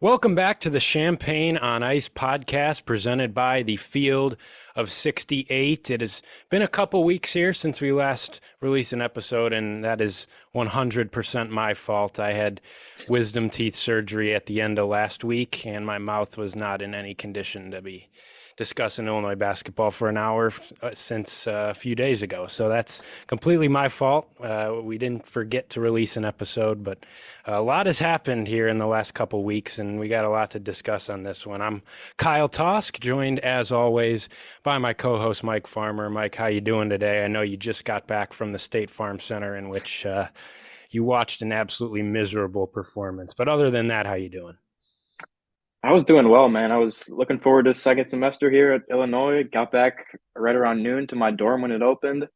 Welcome back to the Champagne on Ice podcast presented by the Field of 68. It has been a couple weeks here since we last released an episode, and that is 100% my fault. I had wisdom teeth surgery at the end of last week, and my mouth was not in any condition to be discussing Illinois basketball for an hour since a few days ago. So that's completely my fault. We didn't forget to release an episode, but a lot has happened here in the last couple weeks, and we got a lot to discuss on this one. I'm Kyle Tausk, joined as always by my co-host Mike Farmer. Mike, how you doing today? I know you just got back from the State Farm Center in which you watched an absolutely miserable performance. But other than that, how you doing? I was doing well, man. I was looking forward to second semester here at Illinois. Got back right around noon to my dorm when it opened.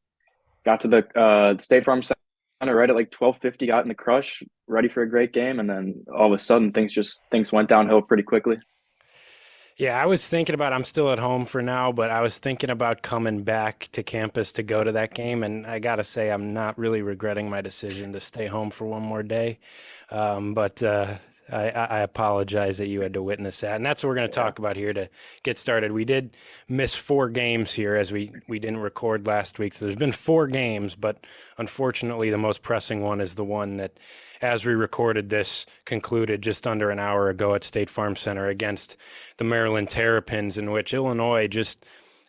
Got to the State Farm Center right at like 12:50. Got in the crush, ready for a great game, and then all of a sudden things went downhill pretty quickly. Yeah, I was thinking about, I'm still at home for now, but I was thinking about coming back to campus to go to that game. And I got to say, I'm not really regretting my decision to stay home for one more day. But I apologize that you had to witness that. And that's what we're going to Yeah. talk about here to get started. We did miss 4 games here as we didn't record last week. So there's been 4 games, but unfortunately, the most pressing one is the one that, as we recorded this, concluded just under an hour ago at State Farm Center against the Maryland Terrapins, in which Illinois just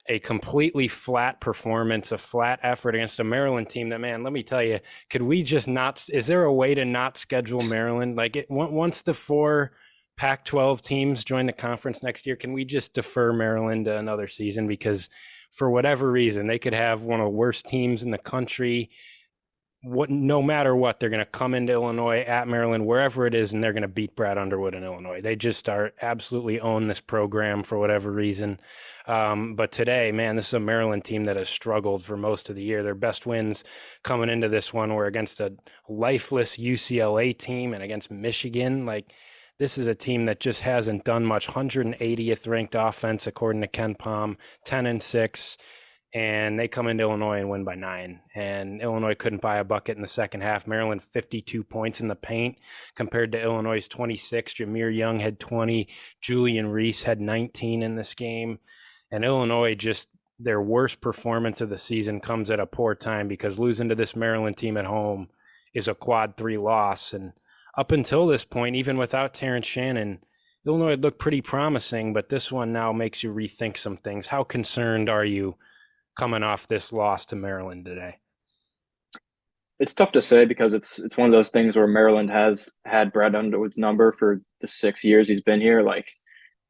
a completely flat performance, a flat effort against a Maryland team that, man, let me tell you, could we just not, is there a way to not schedule Maryland? Like once the 4 Pac-12 teams join the conference next year, can we just defer Maryland to another season? Because for whatever reason, they could have one of the worst teams in the country. No matter what, they're going to come into Illinois, at Maryland, wherever it is, and they're going to beat Brad Underwood in Illinois. They just are absolutely own this program for whatever reason. But today, man, this is a Maryland team that has struggled for most of the year. Their best wins coming into this one were against a lifeless UCLA team and against Michigan. Like, this is a team that just hasn't done much. 180th ranked offense according to Ken Palm, 10-6. And they come into Illinois and win by 9. And Illinois couldn't buy a bucket in the second half. Maryland 52 points in the paint compared to Illinois' 26. Jameer Young had 20. Julian Reese had 19 in this game. And Illinois, just their worst performance of the season comes at a poor time because losing to this Maryland team at home is a quad 3 loss. And up until this point, even without Terrence Shannon, Illinois had looked pretty promising, but this one now makes you rethink some things. How concerned are you coming off this loss to Maryland today? It's tough to say because it's one of those things where Maryland has had Brad Underwood's number for the 6 years he's been here. Like,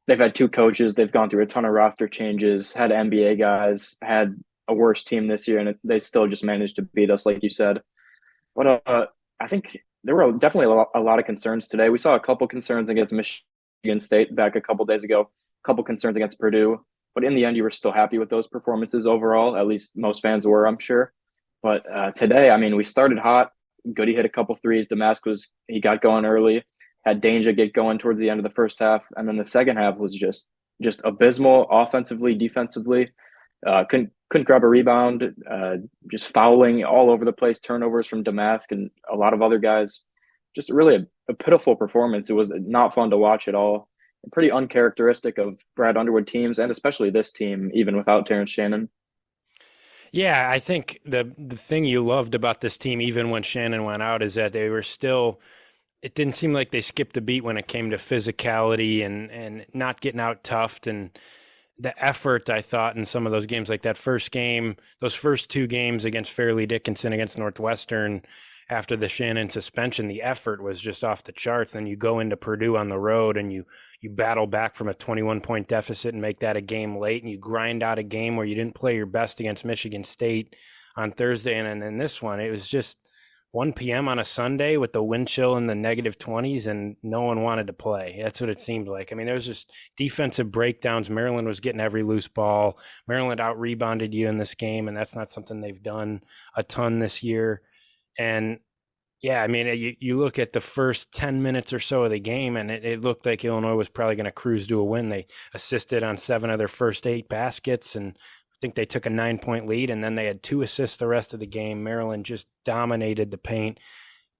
they've had 2 coaches, they've gone through a ton of roster changes, had NBA guys, had a worse team this year, and they still just managed to beat us, like you said. But I think there were definitely a lot of concerns today. We saw a couple concerns against Michigan State back a couple days ago, a couple concerns against Purdue. But in the end, you were still happy with those performances overall. At least most fans were, I'm sure. But today, I mean, we started hot. Goody hit a couple threes. He got going early. Had Danger get going towards the end of the first half, and then the second half was just abysmal offensively, defensively. Couldn't grab a rebound. Just fouling all over the place. Turnovers from Damask and a lot of other guys. Just really a pitiful performance. It was not fun to watch at all. Pretty uncharacteristic of Brad Underwood teams, and especially this team, even without Terrence Shannon. Yeah, I think the thing you loved about this team, even when Shannon went out, is that they were still, it didn't seem like they skipped a beat when it came to physicality and not getting out toughed. And the effort, I thought, in some of those games, like that first game, those first 2 games against Fairleigh Dickinson, against Northwestern, after the Shannon suspension, the effort was just off the charts. Then you go into Purdue on the road and you battle back from a 21-point deficit and make that a game late, and you grind out a game where you didn't play your best against Michigan State on Thursday. And in this one, it was just 1 p.m. on a Sunday with the wind chill in the -20s, and no one wanted to play. That's what it seemed like. I mean, there was just defensive breakdowns. Maryland was getting every loose ball. Maryland out-rebounded you in this game, and that's not something they've done a ton this year. And yeah, I mean, you look at the first 10 minutes or so of the game, and it looked like Illinois was probably going to cruise to a win. They assisted on 7 of their first 8 baskets, and I think they took a 9-point lead, and then they had 2 assists the rest of the game. Maryland just dominated the paint.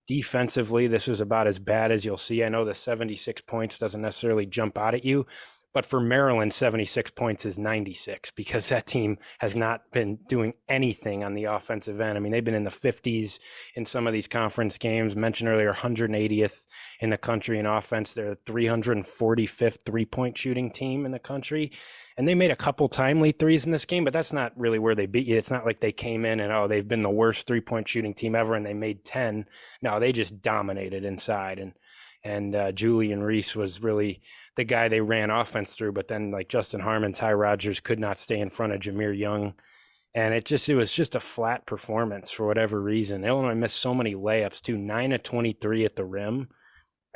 Defensively, this was about as bad as you'll see. I know the 76 points doesn't necessarily jump out at you, but for Maryland, 76 points is 96 because that team has not been doing anything on the offensive end. I mean, they've been in the 50s in some of these conference games. Mentioned earlier, 180th in the country in offense. They're the 345th three-point shooting team in the country. And they made a couple timely threes in this game, but that's not really where they beat you. It's not like they came in and, oh, they've been the worst three-point shooting team ever and they made 10. No, they just dominated inside. And Julian Reese was really the guy they ran offense through. But then like Justin Harmon, Ty Rodgers could not stay in front of Jameer Young. And it was just a flat performance for whatever reason. Illinois missed so many layups too, 9 of 23 at the rim.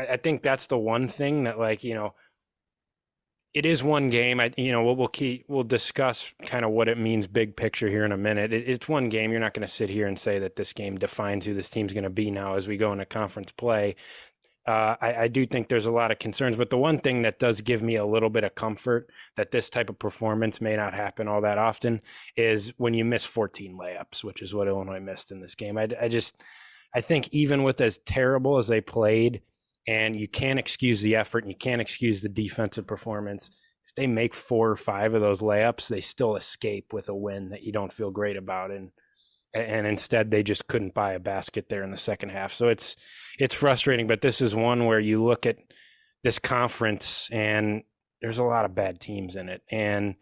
I think that's the one thing that, like, it is one game. We'll discuss kind of what it means big picture here in a minute. It's one game. You're not going to sit here and say that this game defines who this team's going to be now as we go into conference play. I do think there's a lot of concerns, but the one thing that does give me a little bit of comfort that this type of performance may not happen all that often is when you miss 14 layups, which is what Illinois missed in this game. I think even with as terrible as they played, and you can't excuse the effort and you can't excuse the defensive performance, if they make 4 or 5 of those layups, they still escape with a win that you don't feel great about. And instead they just couldn't buy a basket there in the second half. So it's frustrating, but this is one where you look at this conference and there's a lot of bad teams in it. And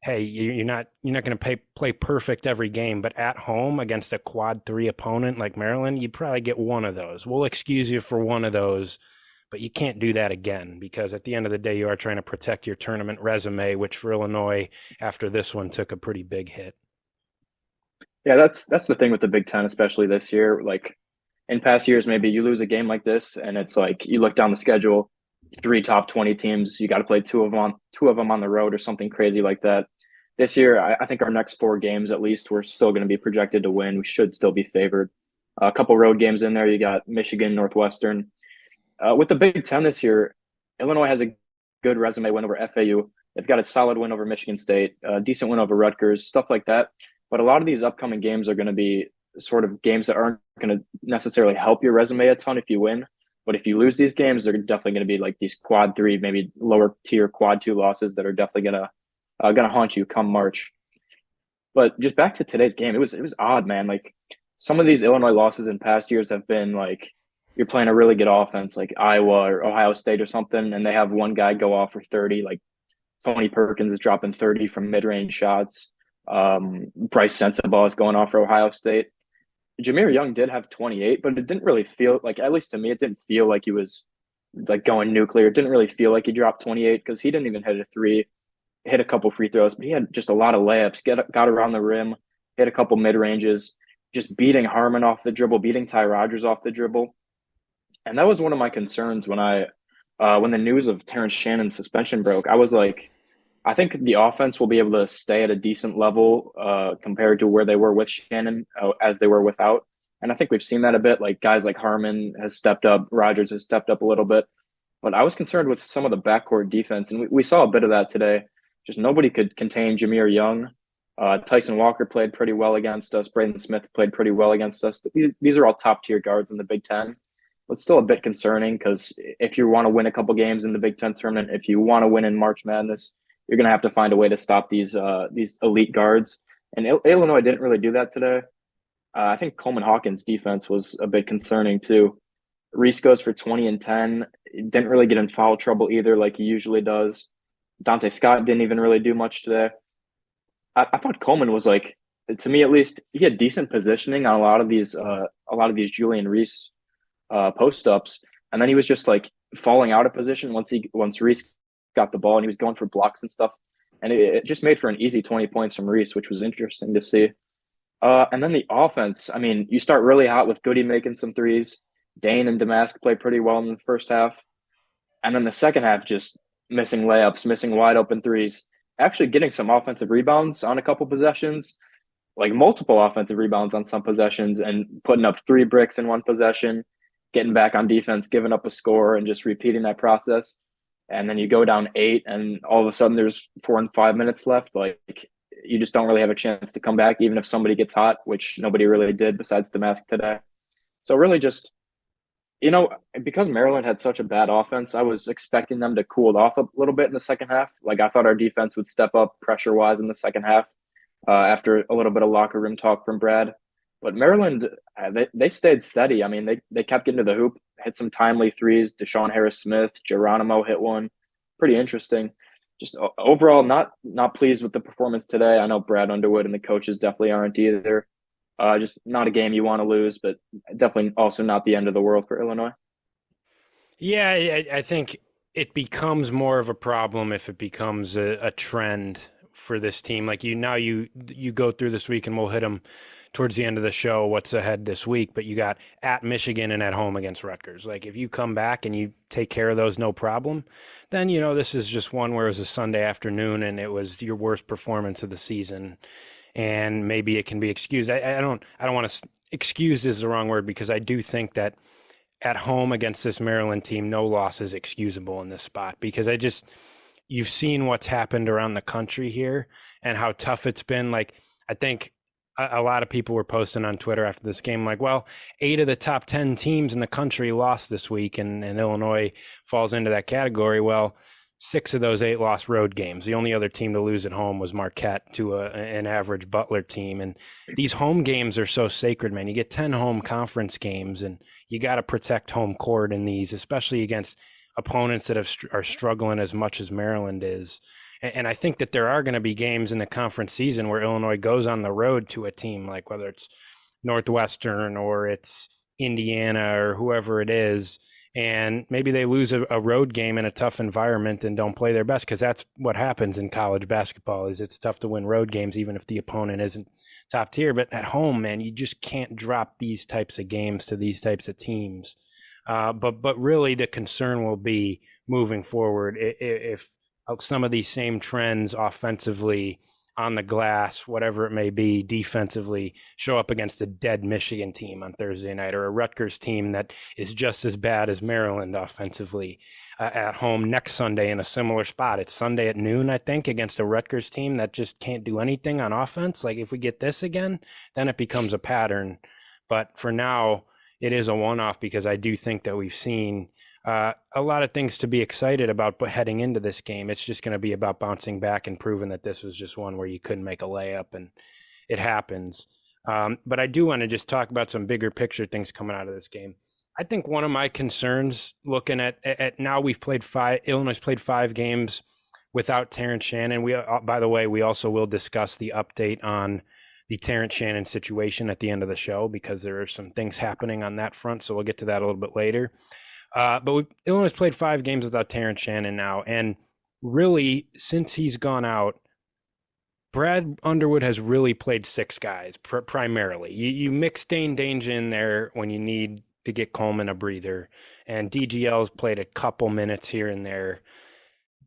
hey, you're not going to play perfect every game, but at home against a quad 3 opponent like Maryland, you'd probably get one of those. We'll excuse you for one of those, but you can't do that again because at the end of the day, you are trying to protect your tournament resume, which for Illinois after this one took a pretty big hit. Yeah, that's the thing with the Big Ten, especially this year. Like in past years, maybe you lose a game like this, and it's like you look down the schedule, 3 top 20 teams, you got to play two of them on the road or something crazy like that. This year, I think our next 4 games at least, we're still going to be projected to win. We should still be favored. A couple road games in there. You got Michigan, Northwestern. With the Big Ten this year, Illinois has a good resume win over FAU. They've got a solid win over Michigan State, a decent win over Rutgers, stuff like that. But a lot of these upcoming games are going to be sort of games that aren't going to necessarily help your resume a ton if you win. But if you lose these games, they're definitely going to be like these quad 3, maybe lower tier quad 2 losses that are definitely going to haunt you come March. But just back to today's game, it was odd, man. Like some of these Illinois losses in past years have been like you're playing a really good offense, like Iowa or Ohio State or something, and they have one guy go off for 30. Like Tony Perkins is dropping 30 from mid-range shots. Bryce Sensabaugh is going off for Ohio State. Jameer Young did have 28, but it didn't really feel like, at least to me, it didn't feel like he was like going nuclear. It didn't really feel like he dropped 28 because he didn't even hit a 3, hit a couple free throws, but he had just a lot of layups, got around the rim, hit a couple mid ranges, just beating Harmon off the dribble, beating Ty Rodgers off the dribble. And that was one of my concerns when when the news of Terrence Shannon's suspension broke. I was like, I think the offense will be able to stay at a decent level compared to where they were with Shannon as they were without. And I think we've seen that a bit. Like guys like Harmon has stepped up, Rodgers has stepped up a little bit. But I was concerned with some of the backcourt defense, and we saw a bit of that today. Just nobody could contain Jameer Young. Tyson Walker played pretty well against us. Braden Smith played pretty well against us. These are all top-tier guards in the Big Ten. But still a bit concerning because if you want to win a couple games in the Big Ten tournament, if you want to win in March Madness, you're going to have to find a way to stop these elite guards. And Illinois didn't really do that today. I think Coleman Hawkins' defense was a bit concerning too. Reese goes for 20 and 10. Didn't really get in foul trouble either like he usually does. Dante Scott didn't even really do much today. I thought Coleman was like, to me at least, he had decent positioning on a lot of these Julian Reese post ups, and then he was just like falling out of position once Reese got the ball, and he was going for blocks and stuff, and it just made for an easy 20 points from Reese, which was interesting to see. And then the offense, I mean, you start really hot with Goody making some threes. Dane and Damask played pretty well in the first half, and then the second half just missing layups, missing wide open threes, actually getting some offensive rebounds on a couple possessions, like multiple offensive rebounds on some possessions, and putting up 3 bricks in one possession, getting back on defense, giving up a score, and just repeating that process. And then you go down 8, and all of a sudden there's 4 and 5 minutes left. Like you just don't really have a chance to come back, even if somebody gets hot, which nobody really did besides Damask today. So really just You know, because Maryland had such a bad offense, I was expecting them to cool it off a little bit in the second half. Like I thought our defense would step up pressure wise in the second half after a little bit of locker room talk from Brad. But Maryland, they stayed steady. I mean, they kept getting to the hoop, hit some timely threes. Deshaun Harris Smith, Geronimo hit one, pretty interesting. Just overall, not pleased with the performance today. I know Brad Underwood and the coaches definitely aren't either. Just not a game you want to lose, but definitely also not the end of the world for Illinois. Yeah, I think it becomes more of a problem if it becomes a trend for this team. Like you go through this week, and we'll hit them towards the end of the show. What's ahead this week? But you got at Michigan and at home against Rutgers. Like if you come back and you take care of those, no problem. Then this is just one where it was a Sunday afternoon and it was your worst performance of the season, and maybe it can be excused. I don't want to excuse is the wrong word, because I do think that at home against this Maryland team, no loss is excusable in this spot, because you've seen what's happened around the country here and how tough it's been. Like, I think a lot of people were posting on Twitter after this game, like, well, 8 of the top 10 teams in the country lost this week, and Illinois falls into that category. Well, 6 of those 8 lost road games. The only other team to lose at home was Marquette to an average Butler team. And these home games are so sacred, man. You get 10 home conference games, and you got to protect home court in these, especially against opponents that are struggling as much as Maryland is. And I think that there are going to be games in the conference season where Illinois goes on the road to a team, like whether it's Northwestern or it's Indiana or whoever it is, and maybe they lose a road game in a tough environment and don't play their best, because that's what happens in college basketball. Is it's tough to win road games even if the opponent isn't top tier. But at home, man, you just can't drop these types of games to these types of teams. But really the concern will be moving forward if some of these same trends offensively, on the glass, whatever it may be, defensively, show up against a dead Michigan team on Thursday night, or a Rutgers team that is just as bad as Maryland offensively at home next Sunday in a similar spot. It's Sunday at noon, I think, against a Rutgers team that just can't do anything on offense. Like if we get this again, then it becomes a pattern. But for now, it is a one-off, because I do think that we've seen a lot of things to be excited about, but heading into this game, it's just going to be about bouncing back and proving that this was just one where you couldn't make a layup, and it happens. But I do want to just talk about some bigger picture things coming out of this game. I think one of my concerns, looking at now, Illinois played 5 games without Terrence Shannon. By the way, we also will discuss the update on the Terrence Shannon situation at the end of the show, because there are some things happening on that front. So we'll get to that a little bit later. But Illinois played 5 games without Terrence Shannon now. And really, since he's gone out, Brad Underwood has really played 6 guys primarily. You mix Dane Danger in there when you need to get Coleman a breather. And DGL's played a couple minutes here and there.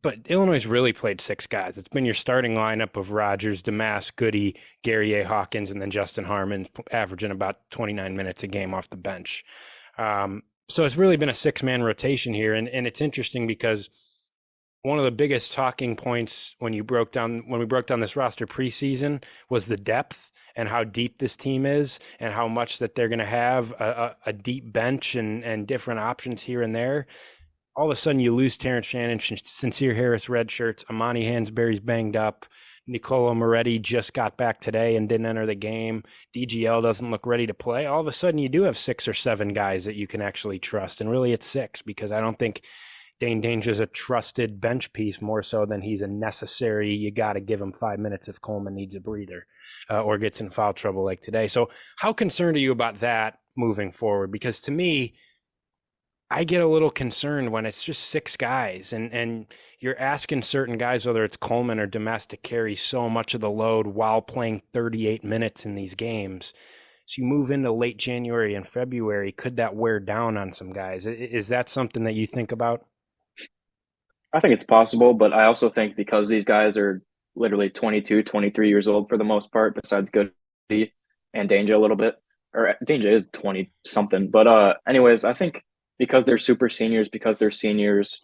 But Illinois really played 6 guys. It's been your starting lineup of Rogers, Damas, Goody, Gary A. Hawkins, and then Justin Harmon, averaging about 29 minutes a game off the bench. So it's really been a 6-man rotation here. And it's interesting, because one of the biggest talking points when we broke down this roster preseason was the depth and how deep this team is, and how much that they're going to have a deep bench and different options here and there. All of a sudden you lose Terrence Shannon, Sincere Harris red shirts, Amani Hansberry's banged up, Nicolo Moretti just got back today and didn't enter the game, DGL doesn't look ready to play. All of a sudden you do have 6 or 7 guys that you can actually trust, and really it's 6, because I don't think Dane Danger's a trusted bench piece more so than he's a necessary, you got to give him 5 minutes if Coleman needs a breather or gets in foul trouble like today. So how concerned are you about that moving forward? Because to me, I get a little concerned when it's just 6 guys, and you're asking certain guys, whether it's Coleman or Damas, to carry so much of the load while playing 38 minutes in these games. So you move into late January and February, could that wear down on some guys? Is that something that you think about? I think it's possible, but I also think because these guys are literally 22, 23 years old for the most part, besides Goody and Danger a little bit, or Danger is 20 something. But anyways, I think because they're super seniors, because they're seniors,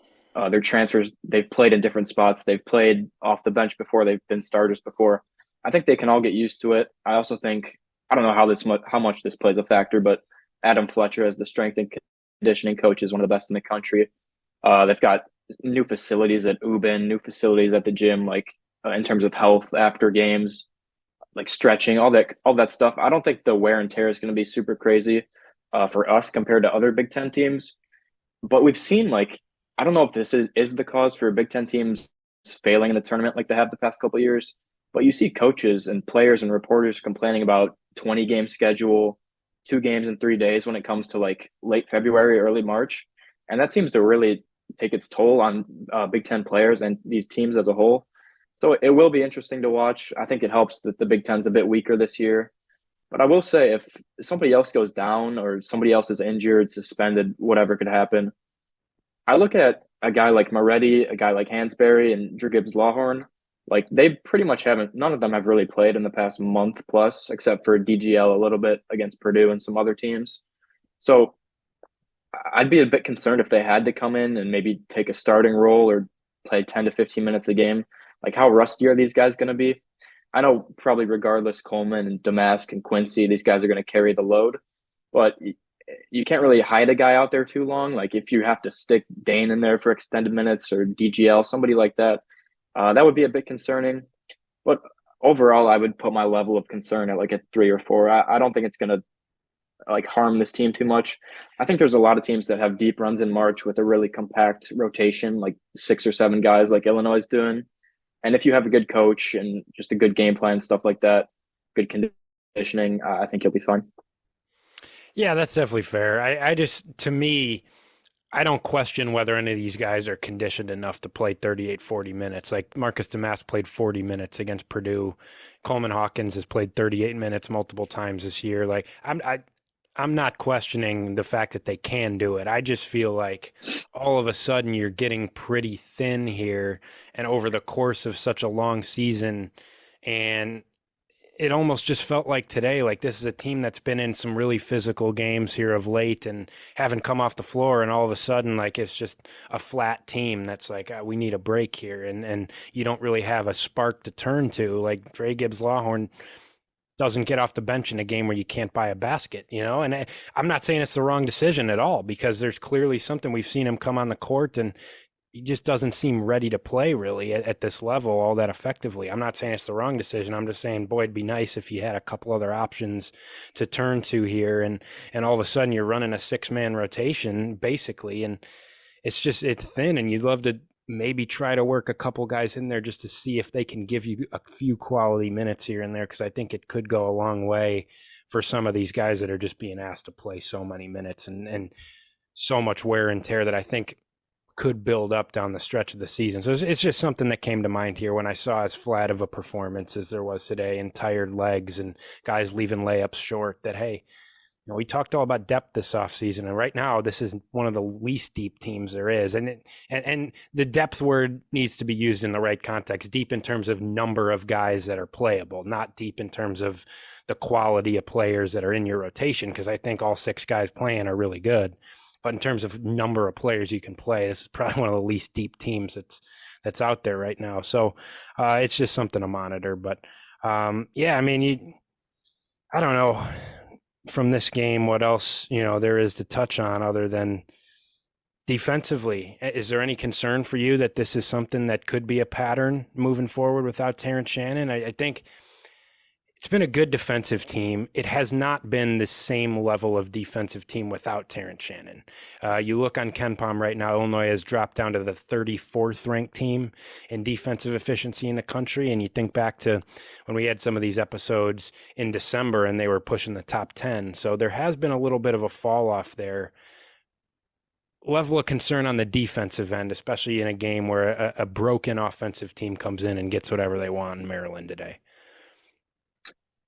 they're transfers, they've played in different spots, they've played off the bench before, they've been starters before. I think they can all get used to it. I also think, I don't know how much this plays a factor, but Adam Fletcher as the strength and conditioning coach is one of the best in the country. They've got new facilities at Ubin, new facilities at the gym, like in terms of health after games, like stretching, all that stuff. I don't think the wear and tear is going to be super crazy for us compared to other Big Ten teams. But we've seen like I don't know if this is the cause for Big Ten teams failing in the tournament like they have the past couple of years. But you see coaches and players and reporters complaining about 20-game schedule, 2 games in 3 days when it comes to like late February, early March, and that seems to really take its toll on Big Ten players and these teams as a whole. So it will be interesting to watch. I think it helps that the Big Ten's a bit weaker this year. But I will say, if somebody else goes down or somebody else is injured, suspended, whatever could happen, I look at a guy like Moretti, a guy like Hansberry, and Drew Gibbs Lawhorn. Like they pretty much haven't. None of them have really played in the past month plus, except for DGL a little bit against Purdue and some other teams. So I'd be a bit concerned if they had to come in and maybe take a starting role or play 10 to 15 minutes a game. Like how rusty are these guys going to be? I know probably regardless, Coleman and Damask and Quincy, these guys are going to carry the load, but you can't really hide a guy out there too long. Like if you have to stick Dane in there for extended minutes or DGL, somebody like that, that would be a bit concerning. But overall, I would put my level of concern at like a 3 or 4. I don't think it's going to like harm this team too much. I think there's a lot of teams that have deep runs in March with a really compact rotation, like 6 or 7 guys like Illinois is doing. And if you have a good coach and just a good game plan, stuff like that, good conditioning, I think you'll be fine. Yeah, that's definitely fair. I just, to me, I don't question whether any of these guys are conditioned enough to play 38, 40 minutes. Like Marcus Damask played 40 minutes against Purdue. Coleman Hawkins has played 38 minutes multiple times this year. Like I'm not questioning the fact that they can do it. I just feel like all of a sudden you're getting pretty thin here and over the course of such a long season. And it almost just felt like today, like this is a team that's been in some really physical games here of late and haven't come off the floor. And all of a sudden, like it's just a flat team that's like, we need a break here. And you don't really have a spark to turn to. Like Dre Gibbs Lawhorn doesn't get off the bench in a game where you can't buy a basket, you know? And I'm not saying it's the wrong decision at all, because there's clearly something. We've seen him come on the court and he just doesn't seem ready to play really at this level all that effectively. I'm not saying it's the wrong decision. I'm just saying, boy, it'd be nice if you had a couple other options to turn to here. And all of a sudden you're running a 6-man rotation basically. And it's thin, and you'd love to maybe try to work a couple guys in there just to see if they can give you a few quality minutes here and there. Cause I think it could go a long way for some of these guys that are just being asked to play so many minutes and so much wear and tear that I think could build up down the stretch of the season. So it's just something that came to mind here when I saw as flat of a performance as there was today, and tired legs and guys leaving layups short, that, hey, you know, we talked all about depth this offseason, and right now this is one of the least deep teams there is. And the depth word needs to be used in the right context. Deep in terms of number of guys that are playable, not deep in terms of the quality of players that are in your rotation, because I think all 6 guys playing are really good. But in terms of number of players you can play, this is probably one of the least deep teams that's out there right now. So it's just something to monitor. But yeah, I mean, I don't know from this game what else, you know, there is to touch on other than defensively. Is there any concern for you that this is something that could be a pattern moving forward without Terrence Shannon? I think it's been a good defensive team. It has not been the same level of defensive team without Terrence Shannon. You look on KenPom right now, Illinois has dropped down to the 34th ranked team in defensive efficiency in the country. And you think back to when we had some of these episodes in December and they were pushing the top 10. So there has been a little bit of a fall off there. Level of concern on the defensive end, especially in a game where a broken offensive team comes in and gets whatever they want in Maryland today.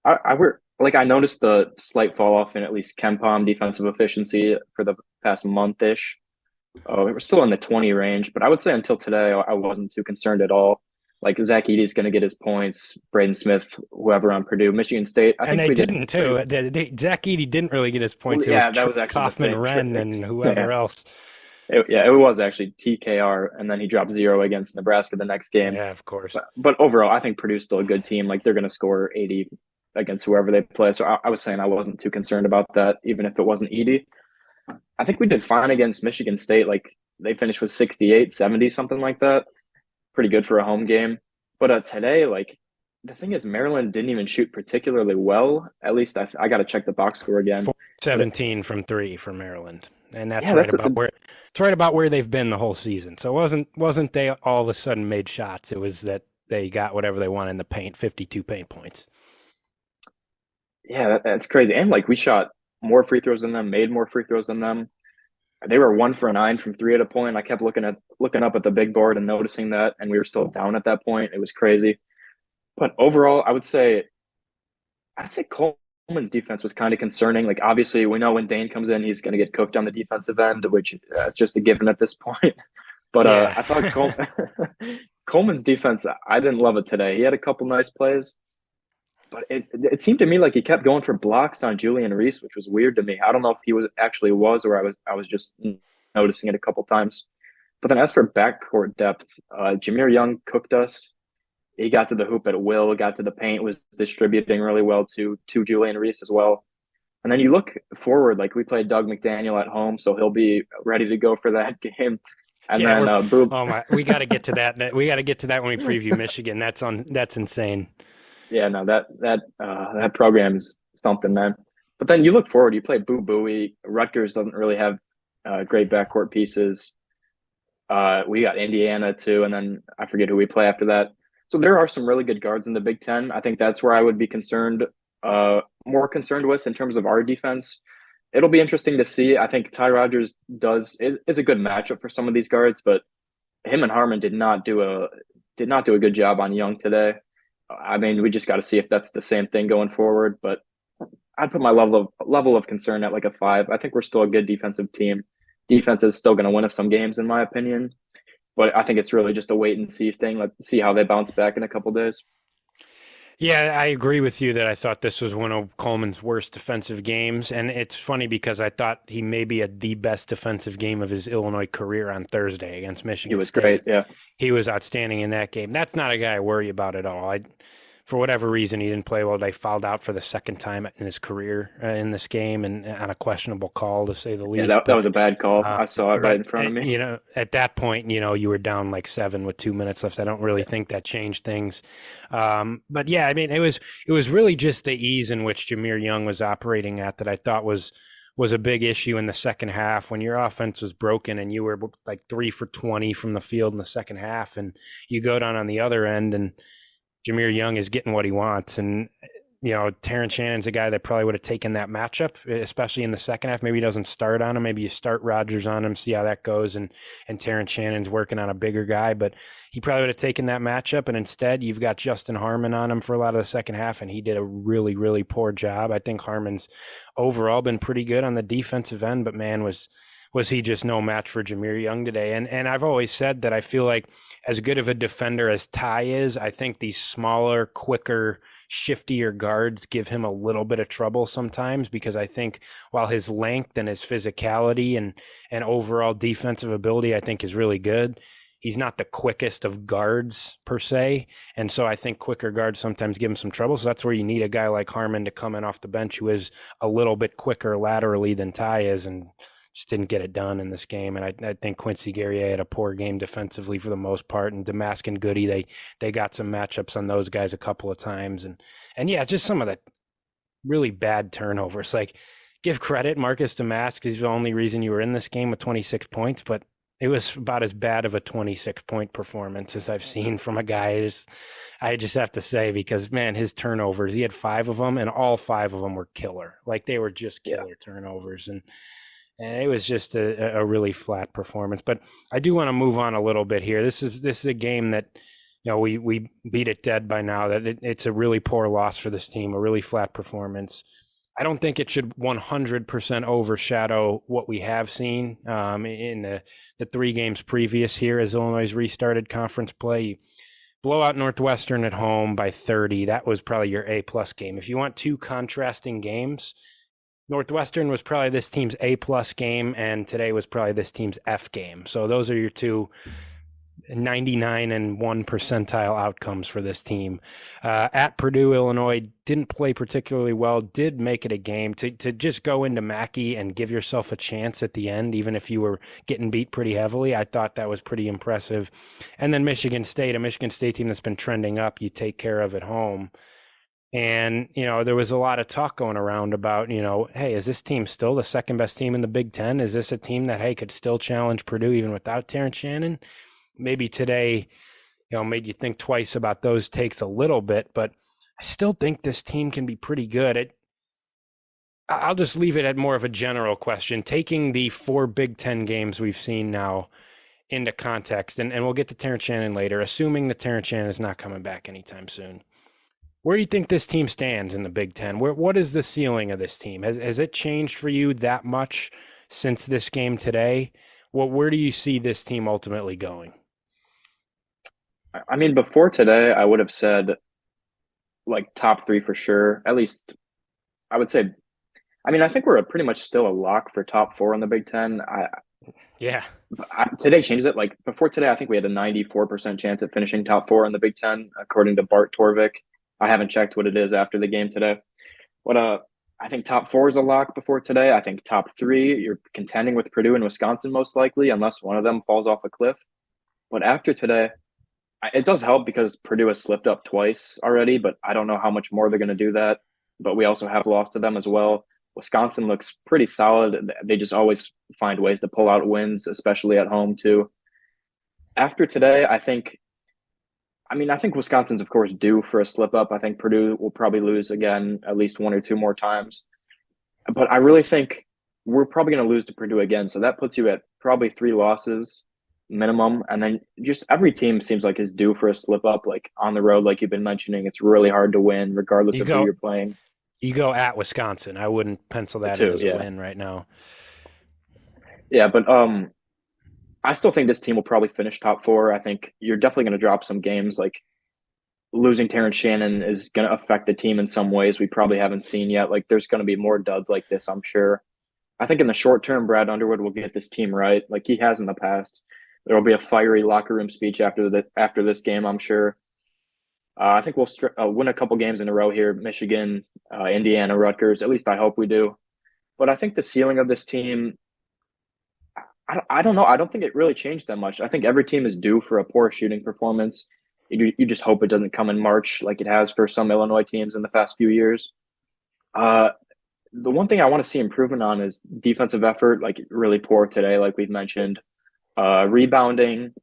I noticed the slight fall off in at least KenPom defensive efficiency for the past month-ish. We were still in the 20 range, but I would say until today, I wasn't too concerned at all. Like Zach Edey's going to get his points, Braden Smith, whoever on Purdue, Michigan State. I think they we didn't too. Zach Edey didn't really get his points. Well, that was actually Kaufman, Wren, and whoever else. It was actually TKR, and then he dropped 0 against Nebraska the next game. Yeah, of course. But overall, I think Purdue's still a good team. Like they're going to score 80 against whoever they play. So I was saying I wasn't too concerned about that, even if it wasn't Edey. I think we did fine against Michigan State. Like they finished with 68, 70, something like that. Pretty good for a home game. But today, like the thing is, Maryland didn't even shoot particularly well. At least I got to check the box score again. But 17 from three for Maryland, and that's yeah, right about where they've been the whole season. So it wasn't they all of a sudden made shots. It was that they got whatever they want in the paint, 52 paint points. yeah, that's crazy. And like we shot more free throws than them, made more free throws than them. They were 1 for 9 from three at a point. I kept looking up at the big board and noticing that, and we were still down at that point. It was crazy. But overall, I'd say Coleman's defense was kind of concerning. Like obviously, we know when Dane comes in, he's going to get cooked on the defensive end, which is just a given at this point. But Yeah, I thought Coleman's defense, I didn't love it today. He had a couple nice plays, but it seemed to me like he kept going for blocks on Julian Reese, which was weird to me. I don't know if he was or I was just noticing it a couple times. But then as for backcourt depth, Jameer Young cooked us. He got to the hoop at will, got to the paint, was distributing really well to Julian Reese as well. And then you look forward, like we played Doug McDaniel at home, so he'll be ready to go for that game. And yeah. then Boob, Oh my, we got to get to that. We got to get to that when we preview Michigan. That's insane. yeah, no, that program is something, man. But then you look forward, you play Boo Buie. Rutgers doesn't really have great backcourt pieces. We got Indiana too, and then I forget who we play after that. So there are some really good guards in the Big Ten. I think that's where I would be more concerned with in terms of our defense. It'll be interesting to see. I think Ty Rodgers is a good matchup for some of these guards, but him and Harmon did not do a good job on Young today. I mean, we just got to see if that's the same thing going forward. But I'd put my level of concern at like a 5. I think we're still a good defensive team. Defense is still going to win us some games, in my opinion. But I think it's really just a wait and see thing. Let's see how they bounce back in a couple days. Yeah, I agree with you that I thought this was one of Coleman's worst defensive games. And it's funny because I thought he maybe had the best defensive game of his Illinois career on Thursday against He Michigan was great. State. Yeah. He was outstanding in that game. That's not a guy I worry about at all. For whatever reason, he didn't play well. They fouled out for the second time in his career in this game and on a questionable call, to say the Yeah, least. that was a bad call. Uh, I saw it right but in front of me. at that point, you were down like 7 with 2 minutes left. I don't really think that changed things. But yeah, I mean, it was really just the ease in which Jameer Young was operating at that I thought was a big issue in the second half when your offense was broken and you were like 3 for 20 from the field in the second half, and you go down on the other end and Jameer Young is getting what he wants. And, Terrence Shannon's a guy that probably would have taken that matchup, especially in the second half. Maybe he doesn't start on him. Maybe you start Rodgers on him, see how that goes. And Terrence Shannon's working on a bigger guy, but he probably would have taken that matchup. And instead, you've got Justin Harmon on him for a lot of the second half, and he did a really, really poor job. I think Harmon's overall been pretty good on the defensive end, but man, was he just no match for Jameer Young today. And I've always said that I feel like as good of a defender as Ty is, I think these smaller, quicker, shiftier guards give him a little bit of trouble sometimes, because I think while his length and his physicality and overall defensive ability, I think is really good, he's not the quickest of guards per se. And so I think quicker guards sometimes give him some trouble. So that's where you need a guy like Harmon to come in off the bench who is a little bit quicker laterally than Ty is, and just didn't get it done in this game. And I think Quincy Guerrier had a poor game defensively for the most part. And Damask and Goody, they got some matchups on those guys a couple of times. And yeah, just some of the really bad turnovers. Like, give credit, Marcus Damask is the only reason you were in this game with 26 points, but it was about as bad of a 26-point performance as I've seen from a guy. I just have to say, because, man, his turnovers, he had 5 of them, and all 5 of them were killer. Like, they were just killer turnovers. And it was just a really flat performance. But I do want to move on a little bit here. This is a game that, we beat it dead by now. That it's a really poor loss for this team, a really flat performance. I don't think it should 100% overshadow what we have seen in the 3 games previous here as Illinois restarted conference play. You blow out Northwestern at home by 30. That was probably your A-plus game. If you want 2 contrasting games, Northwestern was probably this team's A-plus game, and today was probably this team's F game. So those are your 2 99 and 1 percentile outcomes for this team. At Purdue, Illinois didn't play particularly well, did make it a game. To just go into Mackey and give yourself a chance at the end, even if you were getting beat pretty heavily, I thought that was pretty impressive. And then Michigan State, a Michigan State team that's been trending up, you take care of at home. And, there was a lot of talk going around about, hey, is this team still the second best team in the Big Ten? Is this a team that, hey, could still challenge Purdue even without Terrence Shannon? Maybe today, made you think twice about those takes a little bit, but I still think this team can be pretty good. I'll just leave it at more of a general question, taking the 4 Big Ten games we've seen now into context, and we'll get to Terrence Shannon later, assuming that Terrence Shannon is not coming back anytime soon. Where do you think this team stands in the Big Ten? What is the ceiling of this team? Has it changed for you that much since this game today? Where do you see this team ultimately going? I mean, before today, I would have said like top 3 for sure. At least I would say. I mean, I think we're pretty much still a lock for top 4 in the Big Ten. Yeah. Today changes it. Like before today, I think we had a 94% chance at finishing top 4 in the Big Ten, according to Bart Torvik. I haven't checked what it is after the game today. But I think top 4 is a lock before today. I think top 3, you're contending with Purdue and Wisconsin most likely, unless one of them falls off a cliff. But after today, it does help because Purdue has slipped up twice already, but I don't know how much more they're going to do that. But we also have lost to them as well. Wisconsin looks pretty solid. They just always find ways to pull out wins, especially at home too. After today, I think Wisconsin's, of course, due for a slip up. I think Purdue will probably lose again at least 1 or 2 more times. But I really think we're probably going to lose to Purdue again. So that puts you at probably 3 losses minimum. And then just every team seems like is due for a slip up, like on the road, like you've been mentioning. It's really hard to win regardless of who you're playing. You go at Wisconsin. I wouldn't pencil that in as a win right now. Yeah, but I still think this team will probably finish top 4. I think you're definitely going to drop some games. Like losing Terrence Shannon is going to affect the team in some ways we probably haven't seen yet. Like there's going to be more duds like this, I'm sure. I think in the short term, Brad Underwood will get this team right, like he has in the past. There will be a fiery locker room speech after this game, I'm sure. I think we'll win a couple games in a row here: Michigan, Indiana, Rutgers. At least I hope we do. But I think the ceiling of this team, I don't know. I don't think it really changed that much. I think every team is due for a poor shooting performance. You just hope it doesn't come in March like it has for some Illinois teams in the past few years. The one thing I want to see improvement on is defensive effort, like really poor today, like we've mentioned. Rebounding,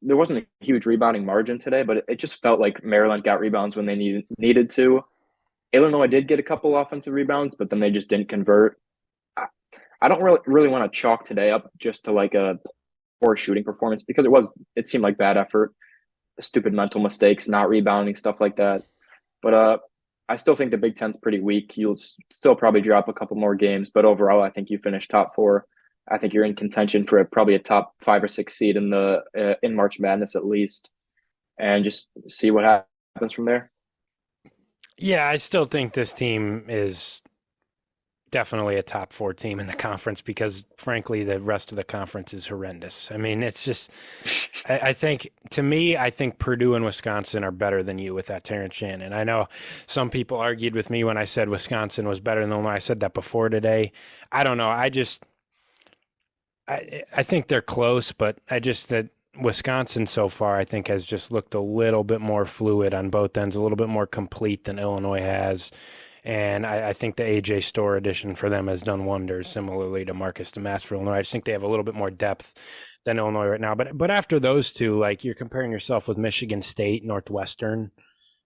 there wasn't a huge rebounding margin today, but it just felt like Maryland got rebounds when they needed to. Illinois did get a couple offensive rebounds, but then they just didn't convert. I don't really want to chalk today up just to like a poor shooting performance because it seemed like bad effort, stupid mental mistakes, not rebounding, stuff like that. But I still think the Big Ten's pretty weak. You'll still probably drop a couple more games, but overall, I think you finish top 4. I think you're in contention for probably a top 5 or 6 seed in March Madness at least, and just see what happens from there. Yeah, I still think this team is definitely a top 4 team in the conference because, frankly, the rest of the conference is horrendous. I mean, it's just, I think Purdue and Wisconsin are better than you with that Terrence Shannon. I know some people argued with me when I said Wisconsin was better than Illinois. I said that before today. I don't know. I think they're close, but that Wisconsin so far, I think, has just looked a little bit more fluid on both ends, a little bit more complete than Illinois has. And I think the A.J. Storr addition for them has done wonders, similarly to Marcus Demas for Illinois. I just think they have a little bit more depth than Illinois right now. But after those two, like you're comparing yourself with Michigan State, Northwestern,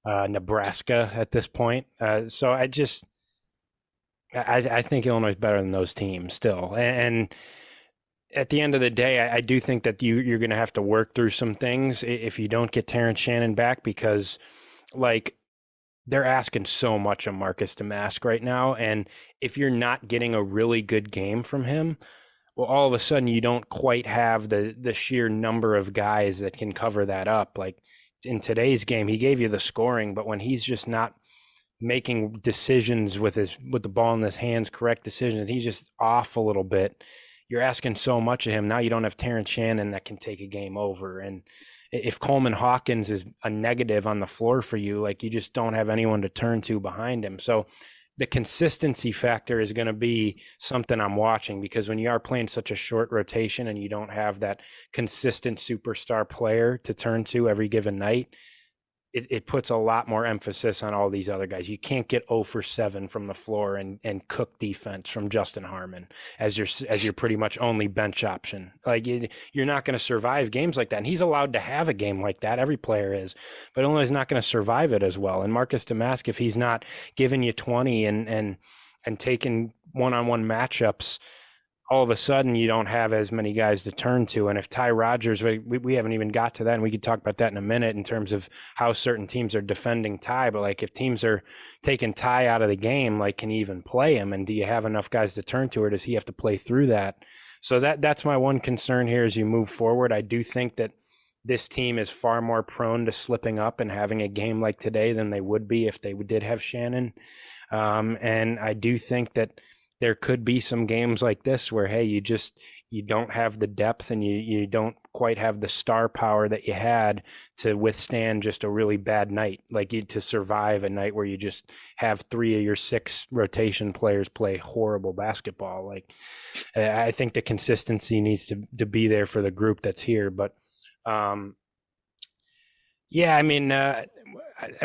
Nebraska at this point. So I think Illinois is better than those teams still. And at the end of the day, I do think that you're going to have to work through some things if you don't get Terrence Shannon back because, like, they're asking so much of Marcus Damask right now. And if you're not getting a really good game from him, well, all of a sudden you don't quite have the sheer number of guys that can cover that up. Like in today's game, he gave you the scoring, but when he's just not making decisions with the ball in his hands, correct decisions, he's just off a little bit. You're asking so much of him. Now you don't have Terrence Shannon that can take a game over. And if Coleman Hawkins is a negative on the floor for you, like you just don't have anyone to turn to behind him. So the consistency factor is going to be something I'm watching, because when you are playing such a short rotation and you don't have that consistent superstar player to turn to every given night, it puts a lot more emphasis on all these other guys. You can't get 0 for 7 from the floor and cook defense from Justin Harmon as your pretty much only bench option. Like you're not going to survive games like that. And he's allowed to have a game like that. Every player is, but Illinois not going to survive it as well. And Marcus Damask, if he's not giving you 20 and taking one-on-one matchups, all of a sudden you don't have as many guys to turn to. And if Ty Rodgers, we haven't even got to that, and we could talk about that in a minute in terms of how certain teams are defending Ty, but like if teams are taking Ty out of the game, like can you even play him? And do you have enough guys to turn to, or does he have to play through that? So that's my one concern here as you move forward. I do think that this team is far more prone to slipping up and having a game like today than they would be if they did have Shannon. And I do think that there could be some games like this where, hey, you don't have the depth and you don't quite have the star power that you had to withstand just a really bad night, to survive a night where you just have 3 of your 6 rotation players play horrible basketball. Like, I think the consistency needs to be there for the group that's here. But yeah, I mean,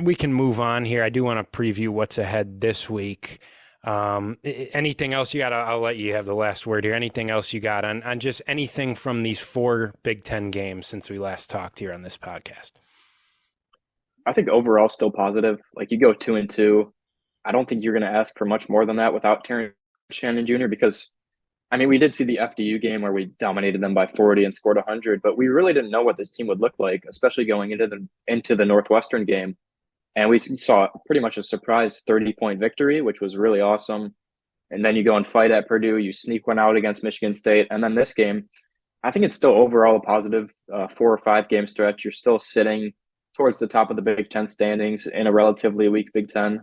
we can move on here. I do want to preview what's ahead this week. Anything else you got? I'll let you have the last word here. Anything else you got on just anything from these 4 Big Ten games since we last talked here on this podcast? I think overall still positive. Like you go 2-2. I don't think you're going to ask for much more than that without Terrence Shannon Jr. because, I mean, we did see the FDU game where we dominated them by 40 and scored 100, but we really didn't know what this team would look like, especially going into the Northwestern game. And we saw pretty much a surprise 30-point victory, which was really awesome. And then you go and fight at Purdue, you sneak one out against Michigan State. And then this game, I think it's still overall a positive 4 or 5 game stretch. You're still sitting towards the top of the Big Ten standings in a relatively weak Big Ten.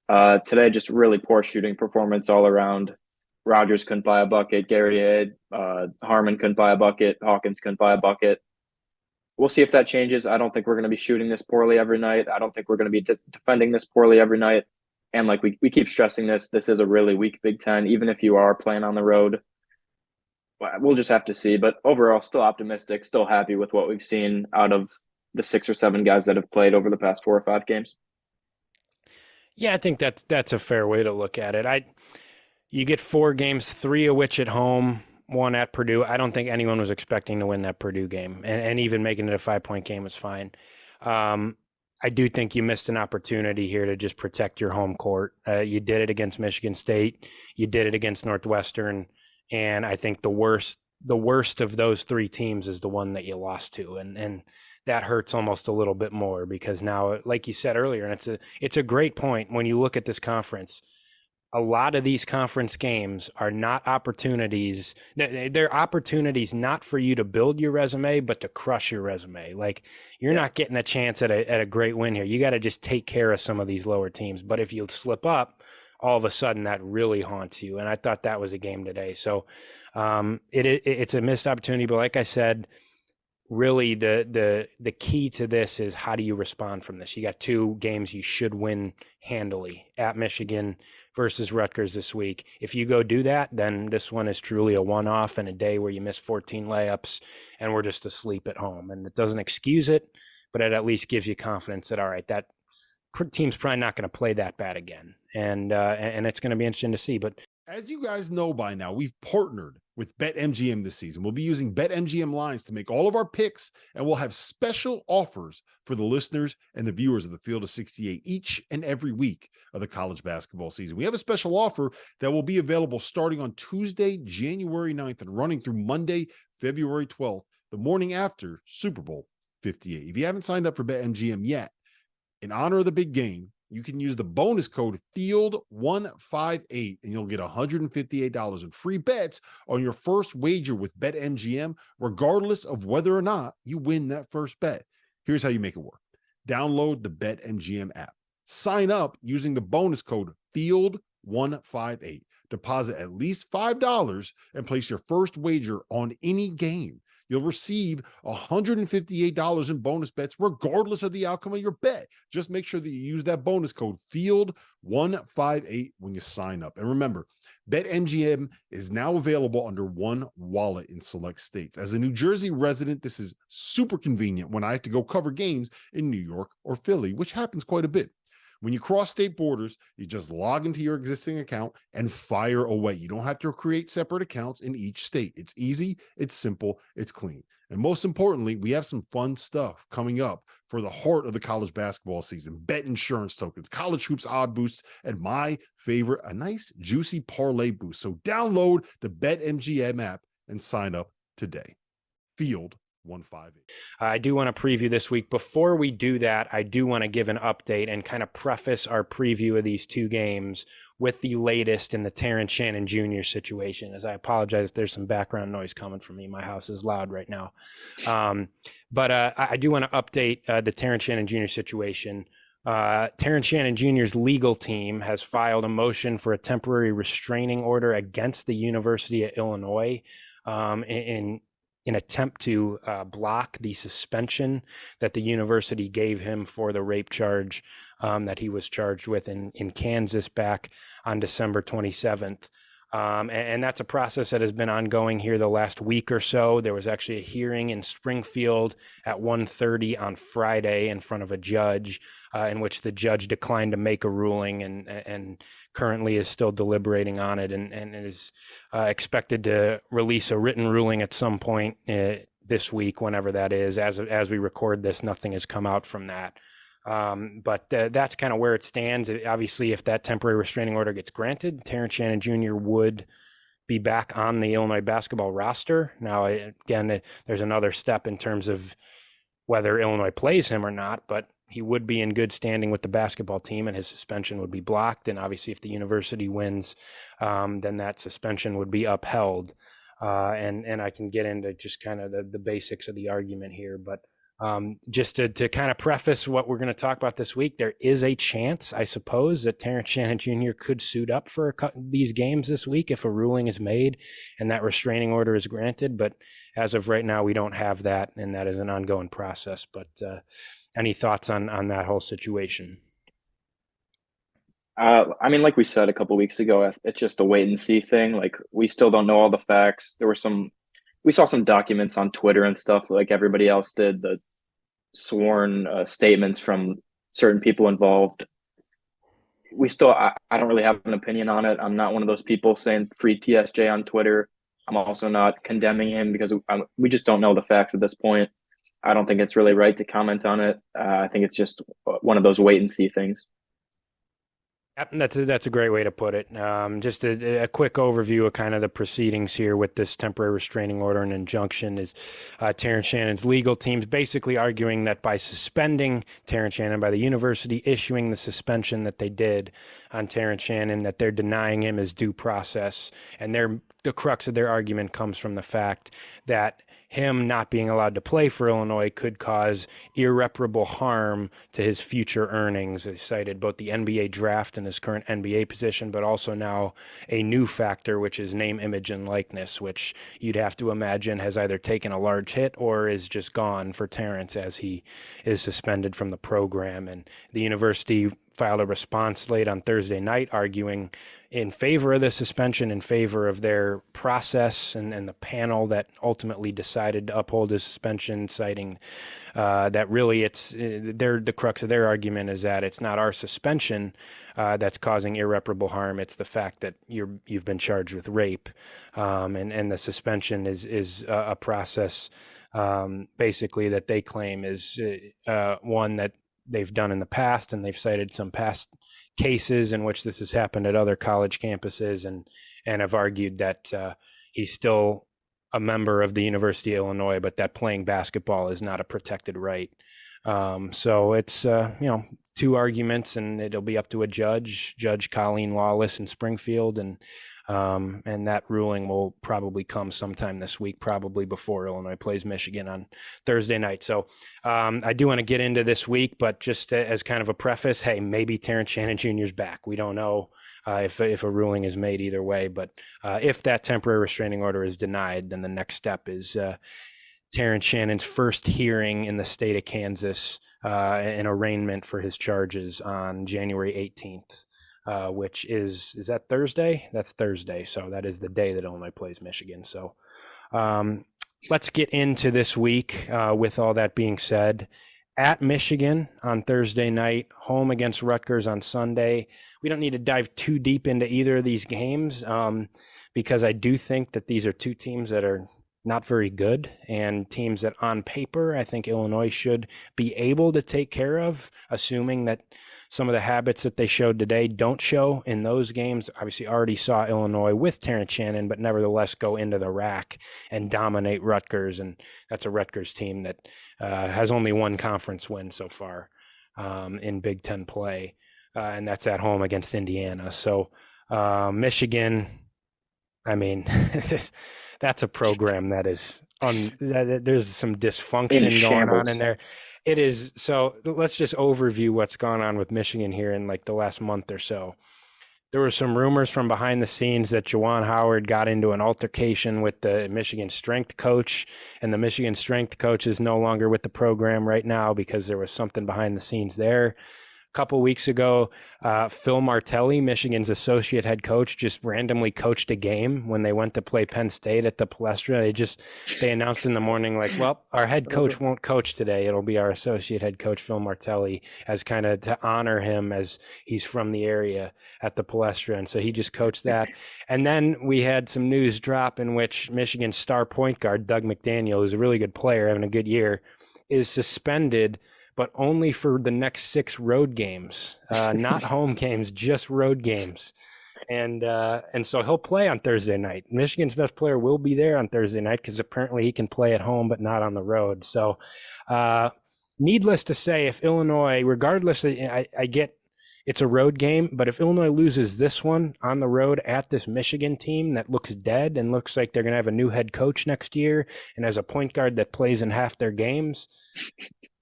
Today, just really poor shooting performance all around. Rodgers couldn't buy a bucket. Gary Harmon couldn't buy a bucket. Hawkins couldn't buy a bucket. We'll see if that changes. I don't think we're going to be shooting this poorly every night. I don't think we're going to be defending this poorly every night. And like we keep stressing this is a really weak Big Ten, even if you are playing on the road. We'll just have to see. But overall, still optimistic, still happy with what we've seen out of the 6 or 7 guys that have played over the past 4 or 5 games. Yeah, I think that's a fair way to look at it. You get 4 games, 3 of which at home, 1 at Purdue. I don't think anyone was expecting to win that Purdue game, and even making it a 5-point game was fine. I do think you missed an opportunity here to just protect your home court. You did it against Michigan State. You did it against Northwestern, and I think the worst of those 3 teams is the one that you lost to, and that hurts almost a little bit more because now, like you said earlier, and it's a great point when you look at this conference. A lot of these conference games are not opportunities. They're opportunities not for you to build your resume, but to crush your resume. Like you're not getting a chance at a great win here. You got to just take care of some of these lower teams. But if you slip up, all of a sudden that really haunts you. And I thought that was a game today. So it's a missed opportunity. But like I said, really the key to this is how do you respond from this? You got 2 games you should win handily, at Michigan versus Rutgers this week. If you go do that, then this one is truly a one-off and a day where you miss 14 layups and we're just asleep at home. And it doesn't excuse it, but it at least gives you confidence that, all right, that team's probably not going to play that bad again. And it's going to be interesting to see. But as you guys know by now, we've partnered with BetMGM this season. We'll be using BetMGM lines to make all of our picks, and we'll have special offers for the listeners and the viewers of the Field of 68 each and every week of the college basketball season. We have a special offer that will be available starting on Tuesday, January 9th and running through Monday, February 12th, the morning after Super Bowl 58. If you haven't signed up for BetMGM yet, in honor of the big game, you can use the bonus code FIELD158 and you'll get $158 in free bets on your first wager with BetMGM, regardless of whether or not you win that first bet. Here's how you make it work. Download the BetMGM app. Sign up using the bonus code FIELD158. Deposit at least $5 and place your first wager on any game. you'll receive $158 in bonus bets regardless of the outcome of your bet. Just make sure that you use that bonus code FIELD158 when you sign up. And remember, BetMGM is now available under one wallet in select states. As a New Jersey resident, this is super convenient when I have to go cover games in New York or Philly, which happens quite a bit. When you cross state borders, you just log into your existing account and fire away. You don't have to create separate accounts in each state. It's easy, it's simple, it's clean. And most importantly, we have some fun stuff coming up for the heart of the college basketball season. Bet insurance tokens, college hoops odd boosts, and my favorite, a nice juicy parlay boost. So download the BetMGM app and sign up today. Field 158. I do want to preview this week. Before we do that, I do want to give an update and kind of preface our preview of these two games with the latest in the Terrence Shannon Jr. situation. As I apologize if there's some background noise coming from me. My house is loud right now. But I do want to update the Terrence Shannon Jr. situation. Terrence Shannon Jr.'s legal team has filed a motion for a temporary restraining order against the University of Illinois in attempt to block the suspension that the university gave him for the rape charge that he was charged with in Kansas back on December 27th. And that's a process that has been ongoing here the last week or so. There was actually a hearing in Springfield at 1:30 on Friday in front of a judge in which the judge declined to make a ruling and currently is still deliberating on it and is expected to release a written ruling at some point this week, whenever that is. As we record this, nothing has come out from that. But that's kind of where it stands. Obviously, if that temporary restraining order gets granted, Terrence Shannon Jr. would be back on the Illinois basketball roster. Now, again, there's another step in terms of whether Illinois plays him or not, but he would be in good standing with the basketball team and his suspension would be blocked. And obviously, if the university wins, then that suspension would be upheld. And I can get into just kind of the basics of the argument here, but just to kind of preface what we're going to talk about this week, there is a chance, I suppose, that Terrence Shannon Jr. could suit up for these games this week if a ruling is made and that restraining order is granted. But as of right now, we don't have that, and that is an ongoing process. But any thoughts on that whole situation? I mean, like we said a couple of weeks ago, it's just a wait and see thing. Like, we still don't know all the facts. We saw some documents on Twitter and stuff like everybody else did, the sworn statements from certain people involved. I don't really have an opinion on it. I'm not one of those people saying free TSJ on Twitter. I'm also not condemning him because we just don't know the facts at this point. I don't think it's really right to comment on it. I think it's just one of those wait and see things. That's a great way to put it. Just a quick overview of kind of the proceedings here with this temporary restraining order and injunction is Terrence Shannon's legal team's basically arguing that by suspending Terrence Shannon, by the university issuing the suspension that they did on Terrence Shannon, that they're denying him his due process. And the crux of their argument comes from the fact that him not being allowed to play for Illinois could cause irreparable harm to his future earnings. They cited both the NBA draft and his current NBA position, but also now a new factor, which is name, image, and likeness, which you'd have to imagine has either taken a large hit or is just gone for Terrence as he is suspended from the program. And the university filed a response late on Thursday night arguing in favor of the suspension, in favor of their process and the panel that ultimately decided to uphold his suspension, citing that really the crux of their argument is that it's not our suspension that's causing irreparable harm. It's the fact that you've been charged with rape, and the suspension is a process basically that they claim is one that they've done in the past, and they've cited some past cases in which this has happened at other college campuses, and have argued that he's still a member of the University of Illinois, but that playing basketball is not a protected right. So it's two arguments, and it'll be up to a Judge Colleen Lawless in Springfield, and that ruling will probably come sometime this week, probably before Illinois plays Michigan on Thursday night. So I do want to get into this week, but just as kind of a preface, hey, maybe Terrence Shannon Jr. is back. We don't know if a ruling is made either way, but if that temporary restraining order is denied, then the next step is Terrence Shannon's first hearing in the state of Kansas, an arraignment for his charges on January 18th, which is that Thursday? That's Thursday. So that is the day that Illinois plays Michigan. So let's get into this week with all that being said. At Michigan on Thursday night, home against Rutgers on Sunday. We don't need to dive too deep into either of these games because I do think that these are two teams that are not very good and teams that on paper I think Illinois should be able to take care of, assuming that some of the habits that they showed today don't show in those games. Obviously already saw Illinois with Terrence Shannon, but nevertheless go into the rack and dominate Rutgers. And that's a Rutgers team that has only one conference win so far in Big Ten play. And that's at home against Indiana. So Michigan, I mean, that's a program that is there's some dysfunction going on in there. It is. So let's just overview what's gone on with Michigan here in like the last month or so. There were some rumors from behind the scenes that Juwan Howard got into an altercation with the Michigan strength coach, and the Michigan strength coach is no longer with the program right now because there was something behind the scenes there. Couple weeks ago, Phil Martelli, Michigan's associate head coach, just randomly coached a game when they went to play Penn State at the Palestra. They announced in the morning, like, well, our head coach won't coach today. It'll be our associate head coach, Phil Martelli, as kind of to honor him as he's from the area at the Palestra. And so he just coached that. And then we had some news drop in which Michigan's star point guard, Doug McDaniel, who's a really good player, having a good year, is suspended, but only for the next 6 road games, not home games, just road games. And so he'll play on Thursday night. Michigan's best player will be there on Thursday night because apparently he can play at home, but not on the road. So needless to say, if Illinois, regardless, I get it's a road game, but if Illinois loses this one on the road at this Michigan team that looks dead and looks like they're going to have a new head coach next year and has a point guard that plays in half their games,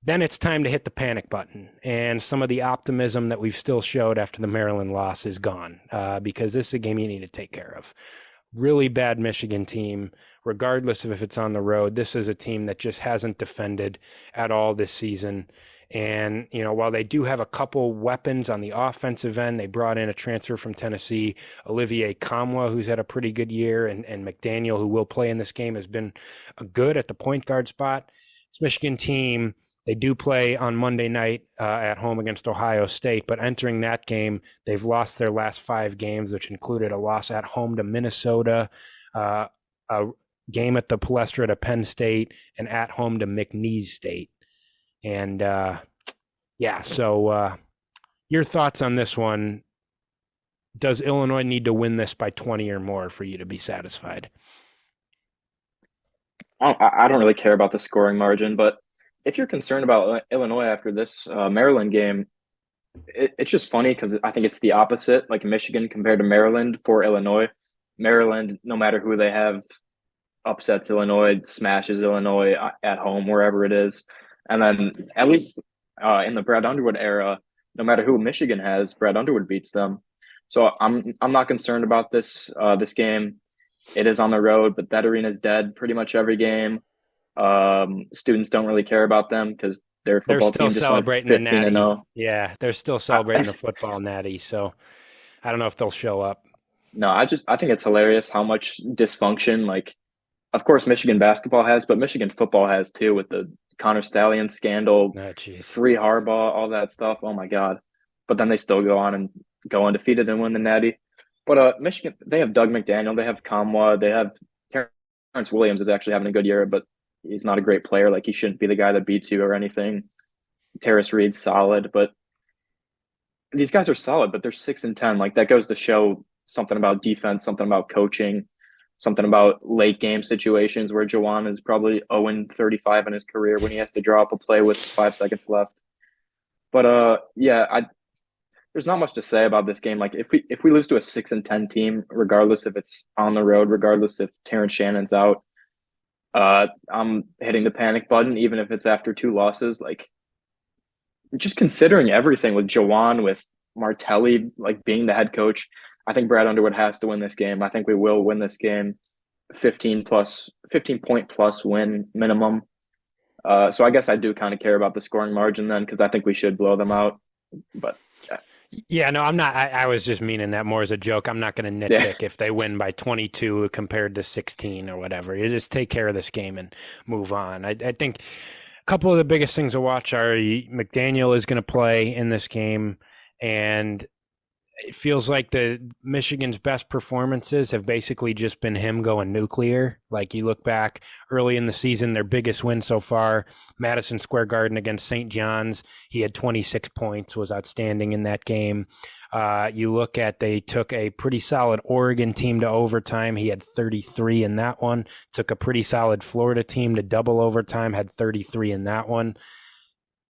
then it's time to hit the panic button. And some of the optimism that we've still showed after the Maryland loss is gone because this is a game you need to take care of. Really bad Michigan team, regardless of if it's on the road. This is a team that just hasn't defended at all this season. And, you know, while they do have a couple weapons on the offensive end, they brought in a transfer from Tennessee, Olivier Kamwa, who's had a pretty good year, and McDaniel, who will play in this game, has been good at the point guard spot. This Michigan team, they do play on Monday night at home against Ohio State, but entering that game, they've lost their last 5 games, which included a loss at home to Minnesota, a game at the Palestra to Penn State, and at home to McNeese State. And so your thoughts on this one? Does Illinois need to win this by 20 or more for you to be satisfied? I don't really care about the scoring margin, but if you're concerned about Illinois after this Maryland game, it's just funny because I think it's the opposite, like Michigan compared to Maryland for Illinois. Maryland, no matter who they have, upsets Illinois, smashes Illinois at home, wherever it is. And then at least in the Brad Underwood era, no matter who Michigan has, Brad Underwood beats them. So I'm not concerned about this game. It is on the road, but that arena is dead pretty much every game. Students don't really care about them because their football team just went 15-0. Yeah, they're still celebrating the football natty. So I don't know if they'll show up. No, I think it's hilarious how much dysfunction, like, of course, Michigan basketball has, but Michigan football has too, with the Connor Stallion scandal, free Harbaugh, all that stuff. Oh my God. But then they still go on and go undefeated and win the natty. But Michigan, they have Doug McDaniel, they have Kamwa, they have Terrence Williams is actually having a good year, but he's not a great player. Like, he shouldn't be the guy that beats you or anything. Terrace Reed's solid, but these guys are solid, but they're 6-10. Like, that goes to show something about defense, something about coaching, something about late game situations where Juwan is probably 0-35 in his career when he has to draw up a play with 5 seconds left. But there's not much to say about this game. Like, if we lose to a 6-10 team, regardless if it's on the road, regardless if Terrence Shannon's out, I'm hitting the panic button, even if it's after 2 losses. Like, just considering everything with Juwan, with Martelli, like, being the head coach, I think Brad Underwood has to win this game. I think we will win this game. 15 point plus win minimum. So I guess I do kind of care about the scoring margin then because I think we should blow them out. But yeah, Yeah, no, I'm not. I was just meaning that more as a joke. I'm not going to yeah. nitpick if they win by 22 compared to 16 or whatever. You just take care of this game and move on. I think a couple of the biggest things to watch are McDaniel is going to play in this game, and it feels like the Michigan's best performances have basically just been him going nuclear. Like you look back early in the season, their biggest win so far, Madison Square Garden against St. John's. He had 26 points, was outstanding in that game. You look at they took a pretty solid Oregon team to overtime. He had 33 in that one. Took a pretty solid Florida team to double overtime, had 33 in that one.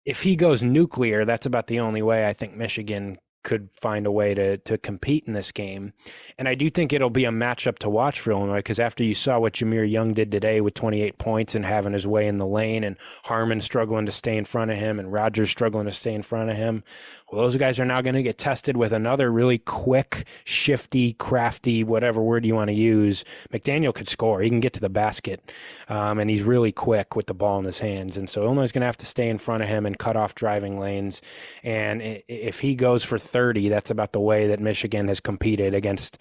If he goes nuclear, that's about the only way I think Michigan could find a way to compete in this game. And I do think it'll be a matchup to watch for Illinois because after you saw what Jameer Young did today with 28 points and having his way in the lane and Harmon struggling to stay in front of him and Rogers struggling to stay in front of him, well, those guys are now going to get tested with another really quick, shifty, crafty, whatever word you want to use. McDaniel could score. He can get to the basket, and he's really quick with the ball in his hands. And so Illinois is going to have to stay in front of him and cut off driving lanes. And if he goes for 30, that's about the way that Michigan has competed against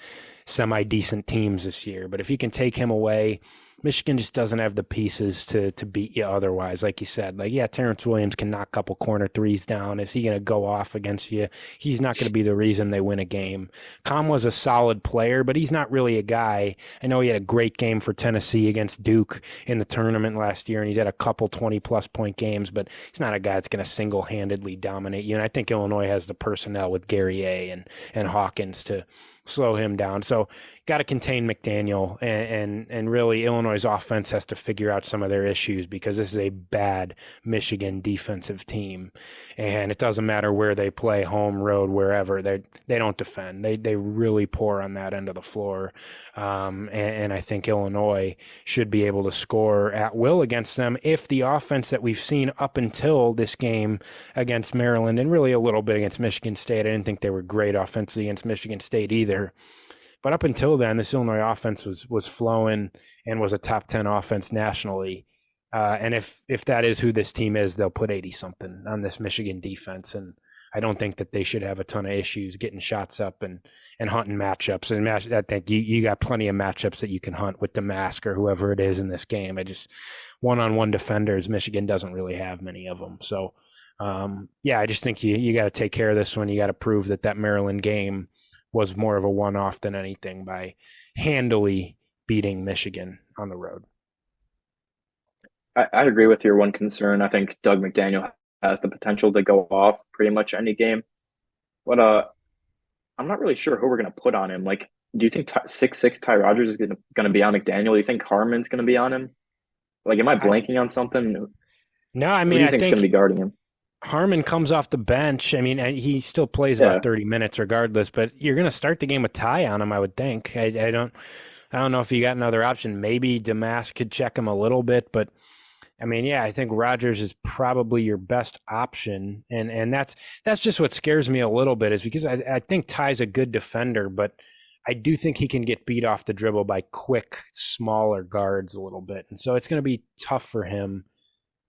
semi-decent teams this year. But if you can take him away, Michigan just doesn't have the pieces to beat you otherwise. Like you said, like, yeah, Terrence Williams can knock a couple corner threes down. Is he going to go off against you? He's not going to be the reason they win a game. Com was a solid player, but he's not really a guy. I know he had a great game for Tennessee against Duke in the tournament last year, and he's had a couple 20-plus point games, but he's not a guy that's going to single-handedly dominate you. And I think Illinois has the personnel with Gary A. and Hawkins to slow him down. So got to contain McDaniel, and really Illinois' offense has to figure out some of their issues because this is a bad Michigan defensive team, and it doesn't matter where they play, home, road, wherever, they don't defend. They really pour on that end of the floor, and I think Illinois should be able to score at will against them if the offense that we've seen up until this game against Maryland and really a little bit against Michigan State. I didn't think they were great offensively against Michigan State either. But up until then, this Illinois offense was flowing and was a top 10 offense nationally. And if that is who this team is, they'll put 80-something on this Michigan defense. And I don't think that they should have a ton of issues getting shots up and hunting matchups. And I think you got plenty of matchups that you can hunt with Damask or whoever it is in this game. I just one-on-one defenders, Michigan doesn't really have many of them. So, I just think you got to take care of this one. You got to prove that Maryland game was more of a one-off than anything by handily beating Michigan on the road. I'd agree with your one concern. I think Doug McDaniel has the potential to go off pretty much any game. But I'm not really sure who we're going to put on him. Like, do you think 6'6" Ty Rogers is going to be on McDaniel? Do you think Harmon's going to be on him? Like, am I blanking on something? No, I Who mean, do you I think's think going to be guarding him? Harmon comes off the bench. I mean, he still plays about 30 minutes regardless, but you're going to start the game with Ty on him, I would think. I don't know if you got another option. Maybe Damask could check him a little bit, but I mean, I think Rogers is probably your best option. And that's just what scares me a little bit is because I think Ty's a good defender, but I do think he can get beat off the dribble by quick, smaller guards a little bit. And so it's going to be tough for him.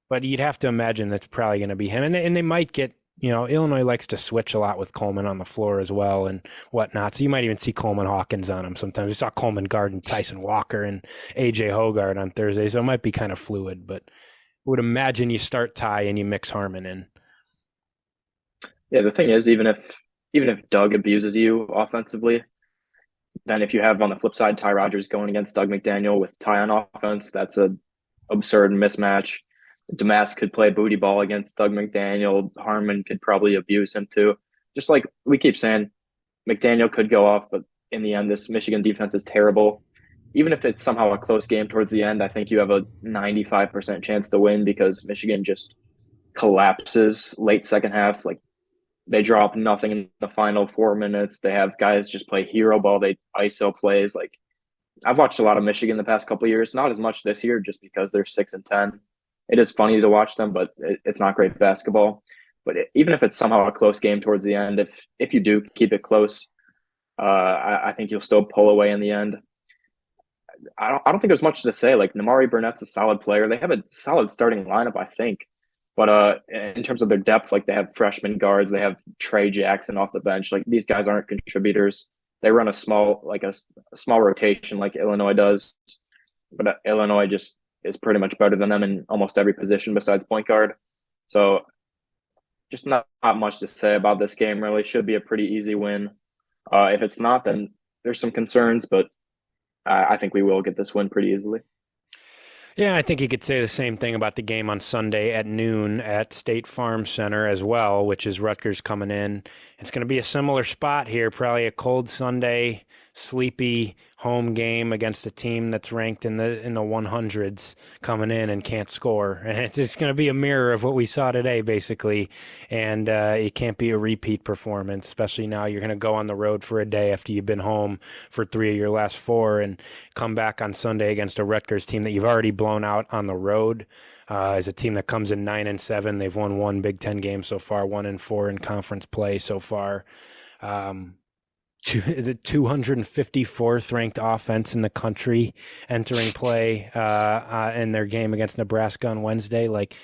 But you'd have to imagine that's probably going to be him. And they might get, Illinois likes to switch a lot with Coleman on the floor as well and whatnot. So you might even see Coleman Hawkins on him sometimes. We saw Coleman guarding Tyson Walker and A.J. Hogard on Thursday. So it might be kind of fluid. But I would imagine you start Ty and you mix Harmon in. Yeah, the thing is, even if Doug abuses you offensively, then if you have on the flip side Ty Rogers going against Doug McDaniel with Ty on offense, that's a absurd mismatch. Damask could play booty ball against Doug McDaniel. Harmon could probably abuse him too. Just like we keep saying, McDaniel could go off, but in the end, this Michigan defense is terrible. Even if it's somehow a close game towards the end, I think you have a 95% chance to win because Michigan just collapses late second half. Like they drop nothing in the final 4 minutes. They have guys just play hero ball. They ISO plays. Like I've watched a lot of Michigan the past couple of years, not as much this year just because they're 6-10. It is funny to watch them, but it's not great basketball. But even if it's somehow a close game towards the end, if you do keep it close, I think you'll still pull away in the end. I don't think there's much to say. Like Namari Burnett's a solid player. They have a solid starting lineup, I think. But in terms of their depth, like they have freshman guards, they have Trey Jackson off the bench. Like these guys aren't contributors. They run a small rotation like Illinois does, but Illinois just is pretty much better than them in almost every position besides point guard. So just not much to say about this game. Really, should be a pretty easy win. If it's not, then there's some concerns, but I think we will get this win pretty easily. Yeah, I think you could say the same thing about the game on Sunday at noon at State Farm Center as well, which is Rutgers coming in. It's going to be a similar spot here, probably a cold Sunday, sleepy home game against a team that's ranked in the 100s coming in and can't score. And it's just going to be a mirror of what we saw today, basically. And it can't be a repeat performance, especially now you're going to go on the road for a day after you've been home for 3 of your last 4 and come back on Sunday against a Rutgers team that you've already blown out on the road. As a team that comes in 9-7, they've won 1 Big Ten game so far, 1-4 in conference play so far. The 254th ranked offense in the country entering play in their game against Nebraska on Wednesday. Like,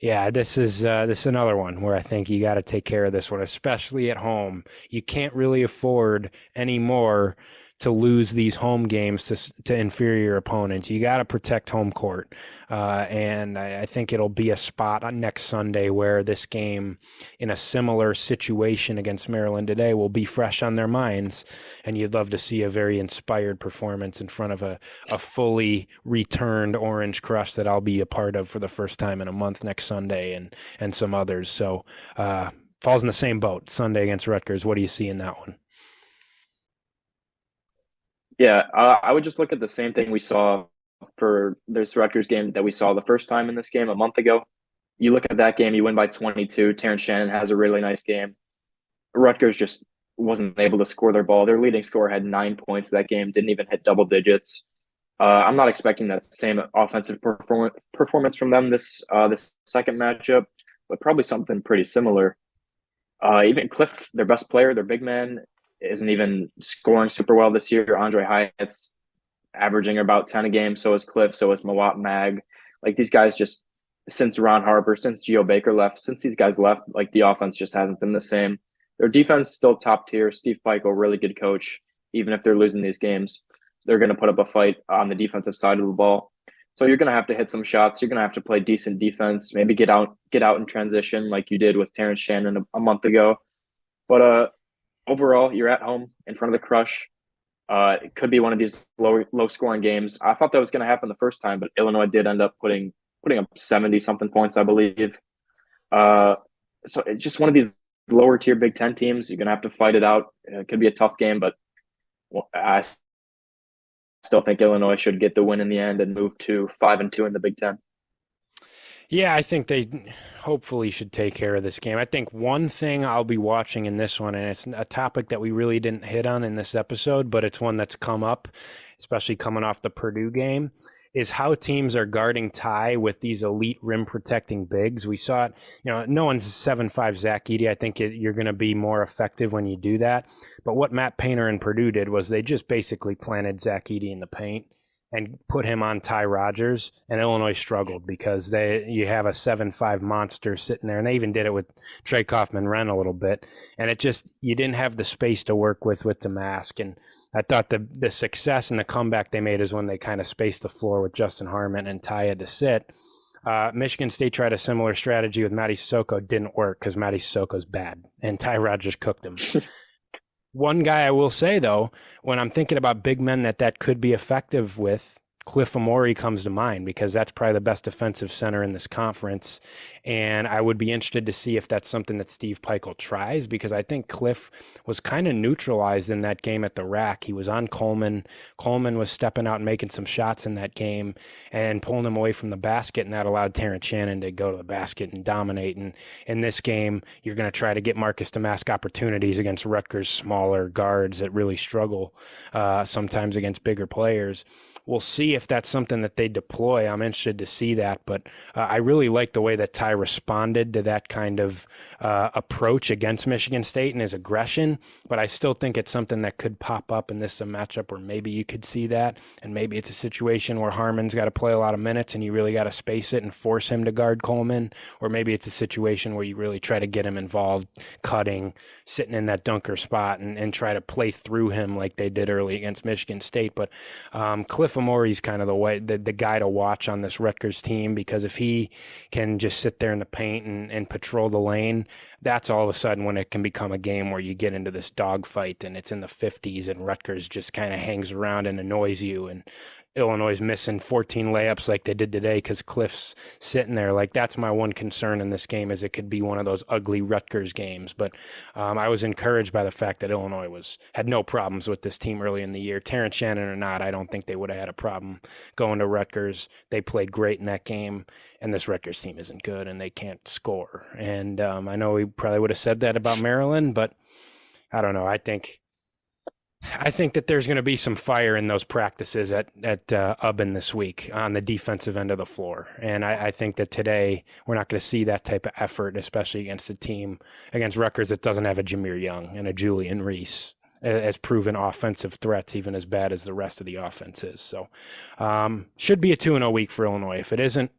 yeah, this is another one where I think you got to take care of this one, especially at home. You can't really afford anymore to lose these home games to inferior opponents. You got to protect home court. And I think it'll be a spot on next Sunday where this game in a similar situation against Maryland today will be fresh on their minds. And you'd love to see a very inspired performance in front of a fully returned Orange Crush that I'll be a part of for the first time in a month next Sunday and some others. So falls in the same boat, Sunday against Rutgers. What do you see in that one? Yeah, I would just look at the same thing we saw for this Rutgers game that we saw the first time in this game a month ago. You look at that game, you win by 22. Terrence Shannon has a really nice game. Rutgers just wasn't able to score their ball. Their leading scorer had 9 points that game, didn't even hit double digits. I'm not expecting that same offensive performance from them this second matchup, but probably something pretty similar. Even Cliff, their best player, their big man, isn't even scoring super well this year. Andre Hyatt's averaging about 10 a game. So is Cliff. So is Mawat Mag. Like these guys just, since Ron Harper, since Geo Baker left, since these guys left, like the offense just hasn't been the same. Their defense is still top tier. Steve Pikiell, really good coach. Even if they're losing these games, they're going to put up a fight on the defensive side of the ball. So you're going to have to hit some shots. You're going to have to play decent defense. Maybe get out in transition like you did with Terrence Shannon a month ago. But overall, you're at home in front of the Crush. It could be one of these low scoring games. I thought that was going to happen the first time, but Illinois did end up putting up 70 something points, I believe. So it's just one of these lower tier Big Ten teams. You're going to have to fight it out. It could be a tough game, but I still think Illinois should get the win in the end and move to 5-2 in the Big Ten. Yeah, I think they hopefully should take care of this game. I think one thing I'll be watching in this one, and it's a topic that we really didn't hit on in this episode, but it's one that's come up, especially coming off the Purdue game, is how teams are guarding Ty with these elite rim protecting bigs. We saw it, no one's 7'5" Zach Edey. I think you're going to be more effective when you do that. But what Matt Painter and Purdue did was they just basically planted Zach Edey in the paint and put him on Ty Rodgers, and Illinois struggled because you have a 7'5" monster sitting there, and they even did it with Trey Kaufman-Renn a little bit, and you didn't have the space to work with the mask, and I thought the success and the comeback they made is when they kind of spaced the floor with Justin Harmon and Ty had to sit. Michigan State tried a similar strategy with Matty Sissoko, didn't work because Matty Sissoko's bad, and Ty Rodgers cooked him. One guy I will say, though, when I'm thinking about big men that could be effective with, Cliff Amori comes to mind because that's probably the best defensive center in this conference. And I would be interested to see if that's something that Steve Pikiell tries, because I think Cliff was kind of neutralized in that game at the rack. He was on Coleman. Coleman was stepping out and making some shots in that game and pulling him away from the basket, and that allowed Terrence Shannon to go to the basket and dominate. And in this game, you're going to try to get Marcus Domask opportunities against Rutgers' smaller guards that really struggle sometimes against bigger players. We'll see see if that's something that they deploy. I'm interested to see that, but I really like the way that Ty responded to that kind of approach against Michigan State and his aggression, but I still think it's something that could pop up, and this is a matchup where maybe you could see that, and maybe it's a situation where Harmon's got to play a lot of minutes and you really got to space it and force him to guard Coleman, or maybe it's a situation where you really try to get him involved, cutting, sitting in that dunker spot, and try to play through him like they did early against Michigan State. But Cliff Amory's kind of the guy to watch on this Rutgers team, because if he can just sit there in the paint and patrol the lane, that's all of a sudden when it can become a game where you get into this dogfight and it's in the 50s and Rutgers just kind of hangs around and annoys you, and Illinois is missing 14 layups like they did today because Cliff's sitting there. Like, that's my one concern in this game, is it could be one of those ugly Rutgers games. But I was encouraged by the fact that Illinois had no problems with this team early in the year. Terrence Shannon or not, I don't think they would have had a problem going to Rutgers. They played great in that game, and this Rutgers team isn't good and they can't score. And I know we probably would have said that about Maryland, but I don't know. I think that there's going to be some fire in those practices at Ubben this week on the defensive end of the floor. And I think that today we're not going to see that type of effort, especially against a team, against Rutgers, that doesn't have a Jameer Young and a Julian Reese as proven offensive threats, even as bad as the rest of the offense is. So should be a 2-0 week for Illinois. If it isn't,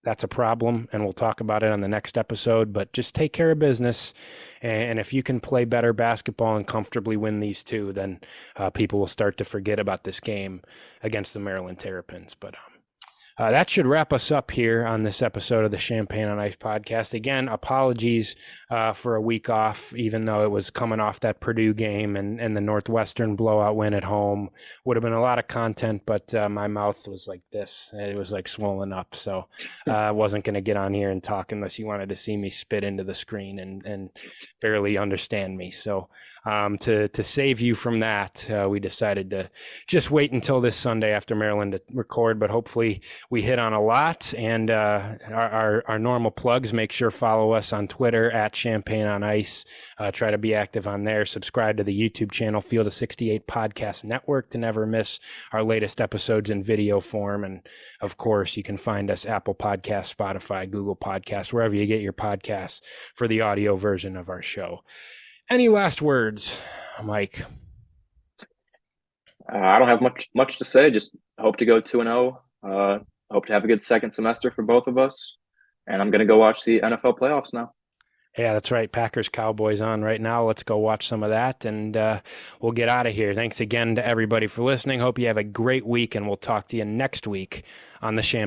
that's a problem, and we'll talk about it on the next episode. But just take care of business, and if you can play better basketball and comfortably win these two, then people will start to forget about this game against the Maryland Terrapins. But that should wrap us up here on this episode of the Champagne on Ice podcast. Again, apologies for a week off, even though it was coming off that Purdue game and the Northwestern blowout win at home. Would have been a lot of content, but my mouth was like this. It was like swollen up. So I wasn't going to get on here and talk unless you wanted to see me spit into the screen and barely understand me. So to save you from that, we decided to just wait until this Sunday after Maryland to record, but hopefully we hit on a lot. And our normal plugs, make sure follow us on Twitter at Champagne on Ice. Try to be active on there. Subscribe to the YouTube channel, Field of 68 Podcast Network, to never miss our latest episodes in video form. And of course, you can find us Apple Podcasts, Spotify, Google Podcasts, wherever you get your podcasts for the audio version of our show. Any last words, Mike? I don't have much to say. Just hope to go 2-0. Hope to have a good second semester for both of us. And I'm going to go watch the NFL playoffs now. Yeah, that's right. Packers Cowboys on right now. Let's go watch some of that, and we'll get out of here. Thanks again to everybody for listening. Hope you have a great week, and we'll talk to you next week on the Champagne